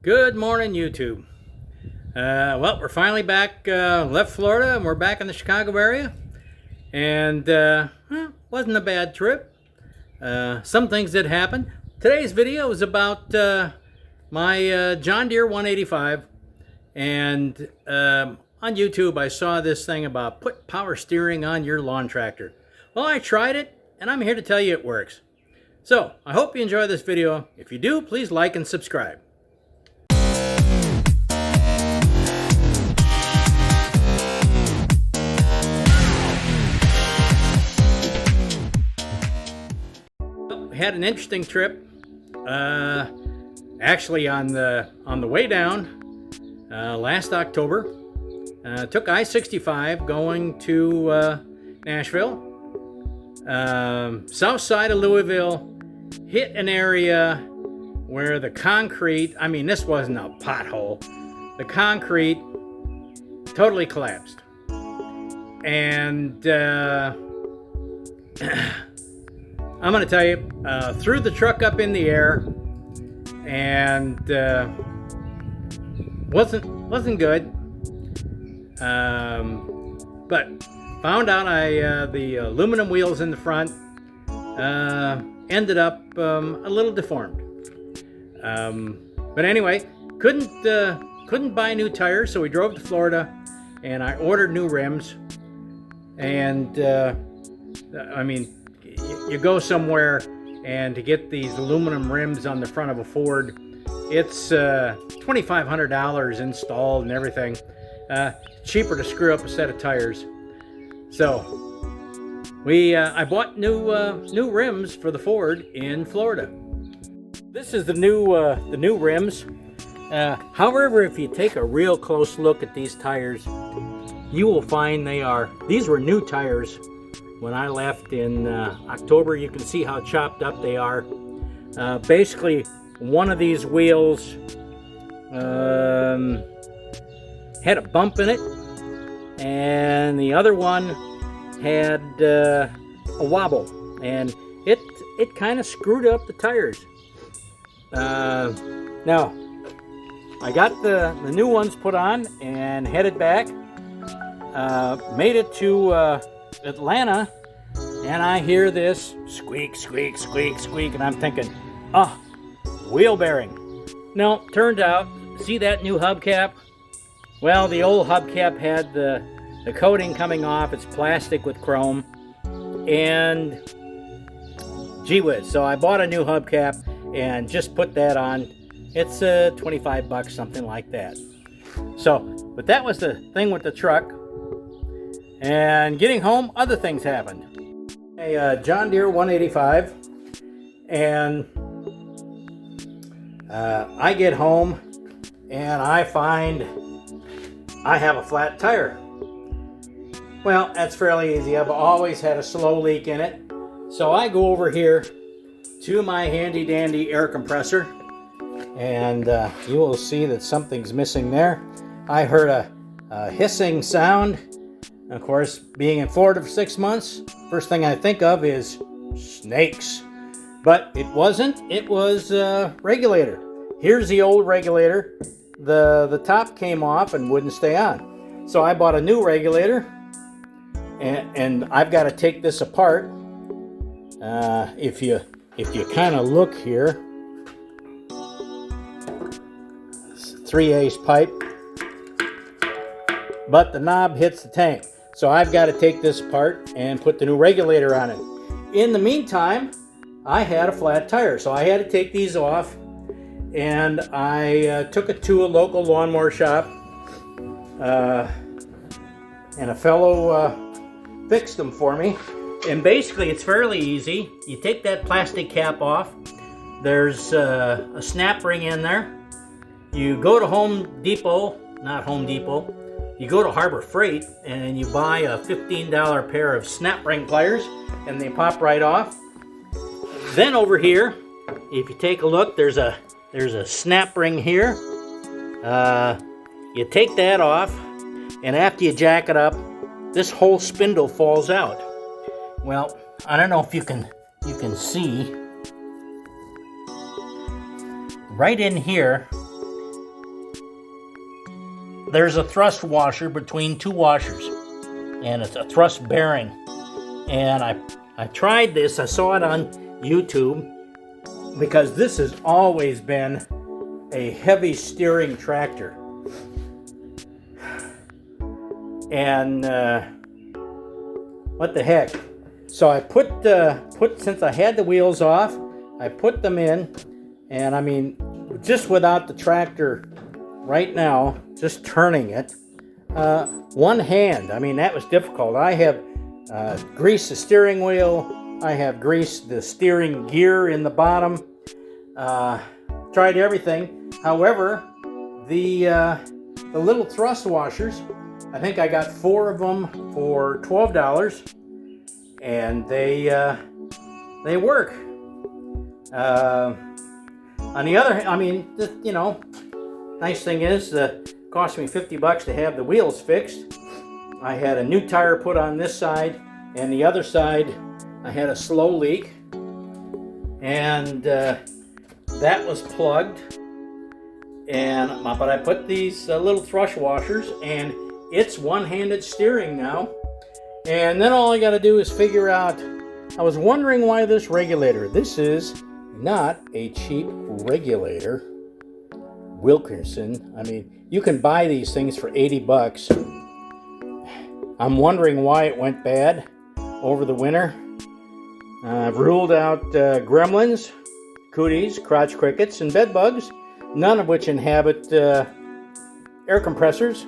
Good morning, YouTube. Well, we're finally back, left Florida, and we're back in the Chicago area. And, wasn't a bad trip. Some things did happen. Today's video is about my John Deere 185. And on YouTube, I saw this thing about put power steering on your lawn tractor. Well, I tried it, and I'm here to tell you it works. So, I hope you enjoy this video. If you do, please like and subscribe. Had an interesting trip. Actually, on the way down last October, took I-65 going to Nashville. South side of Louisville, hit an area where the concrete, I mean, this wasn't a pothole, the concrete totally collapsed. And I'm going to tell you, threw the truck up in the air, and wasn't good. But found out the aluminum wheels in the front ended up a little deformed. But anyway, couldn't buy new tires, so we drove to Florida, and I ordered new rims. And I mean, you go somewhere and to get these aluminum rims on the front of a Ford, it's $2,500 installed and everything. Cheaper to screw up a set of tires. So I bought new rims for the Ford in Florida. This is the new rims. However, if you take a real close look at these tires, you will find these were new tires when I left in October. You can see how chopped up they are. Basically, one of these wheels had a bump in it, and the other one had a wobble, and it kind of screwed up the tires. Now, I got the new ones put on and headed back. Made it to Atlanta, and I hear this squeak, squeak, squeak, squeak, and I'm thinking, wheel bearing. No, turned out, see that new hubcap? Well, the old hubcap had the coating coming off. It's plastic with chrome, and gee whiz. So I bought a new hubcap and just put that on. It's $25, something like that. So, but that was the thing with the truck. And getting home, other things happened. A John Deere 185, and I get home and I find I have a flat tire. Well, that's fairly easy. I've always had a slow leak in it. So I go over here to my handy dandy air compressor, and you will see that something's missing there. I heard a hissing sound. Of course, being in Florida for 6 months, first thing I think of is snakes. But it wasn't. It was a regulator. Here's the old regulator. The top came off and wouldn't stay on. So I bought a new regulator, and I've got to take this apart. If you kind of look here, 3/8 pipe, but the knob hits the tank. So I've got to take this apart and put the new regulator on it. In the meantime, I had a flat tire, so I had to take these off, and I took it to a local lawnmower shop, and a fellow fixed them for me. And basically, it's fairly easy. You take that plastic cap off. There's a snap ring in there. You go to Home Depot, not Home Depot. You go to Harbor Freight and you buy a $15 pair of snap ring pliers, and they pop right off. Then over here, if you take a look, there's a snap ring here. You take that off, and after you jack it up, this whole spindle falls out. Well, I don't know if you can see right in here there's a thrust washer between two washers, and it's a thrust bearing. And I tried this. I saw it on YouTube because this has always been a heavy steering tractor. And what the heck? So I put since I had the wheels off, I put them in, and I mean, just without the tractor right now, just turning it, one hand. I mean, that was difficult. I have greased the steering wheel. I have greased the steering gear in the bottom. Tried everything. However, the little thrust washers, I think I got 4 of them for $12, and they work. On the other hand, I mean, you know, nice thing is, it cost me $50 to have the wheels fixed. I had a new tire put on this side, and the other side I had a slow leak, and that was plugged. And but I put these little thrust washers, and it's one-handed steering now. And then all I got to do is figure out. I was wondering why this regulator. This is not a cheap regulator. Wilkinson. I mean, you can buy these things for $80. I'm wondering why it went bad over the winter. I've ruled out gremlins, cooties, crotch crickets, and bed bugs, none of which inhabit air compressors.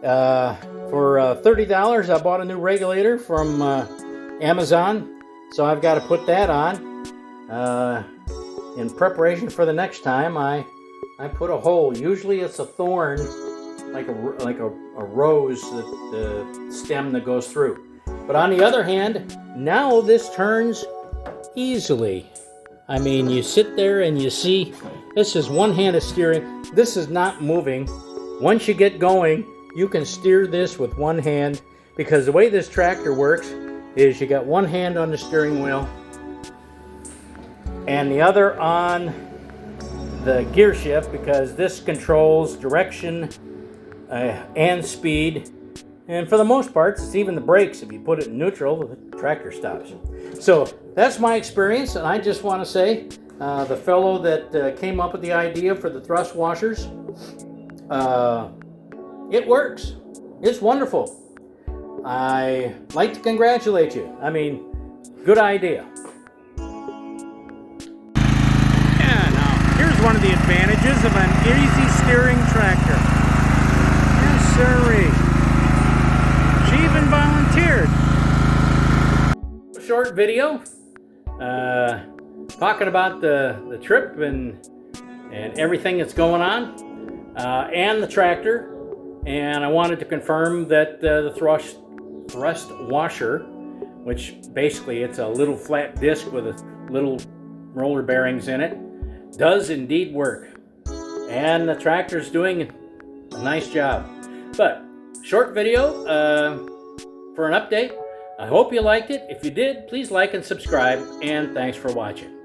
For $30, I bought a new regulator from Amazon, so I've got to put that on. In preparation for the next time, I put a hole. Usually it's a thorn, like a rose, the stem that goes through. But on the other hand, now this turns easily. I mean, you sit there and you see, this is one-handed steering. This is not moving. Once you get going, you can steer this with one hand, because the way this tractor works is you got one hand on the steering wheel and the other on the gear shift, because this controls direction and speed. And for the most part, it's even the brakes. If you put it in neutral, the tractor stops. So that's my experience, and I just want to say, the fellow that came up with the idea for the thrust washers, it works. It's wonderful. I like to congratulate you. I mean, good idea. Yeah, now, here's one of the advantages of an easy steering tractor. Yes, sirree. She even volunteered. A short video talking about the trip and everything that's going on, and the tractor. And I wanted to confirm that the thrust washer, which basically it's a little flat disc with a little roller bearings in it, does indeed work. And the tractor's doing a nice job. But short video for an update. I hope you liked it. If you did, please like and subscribe, and thanks for watching.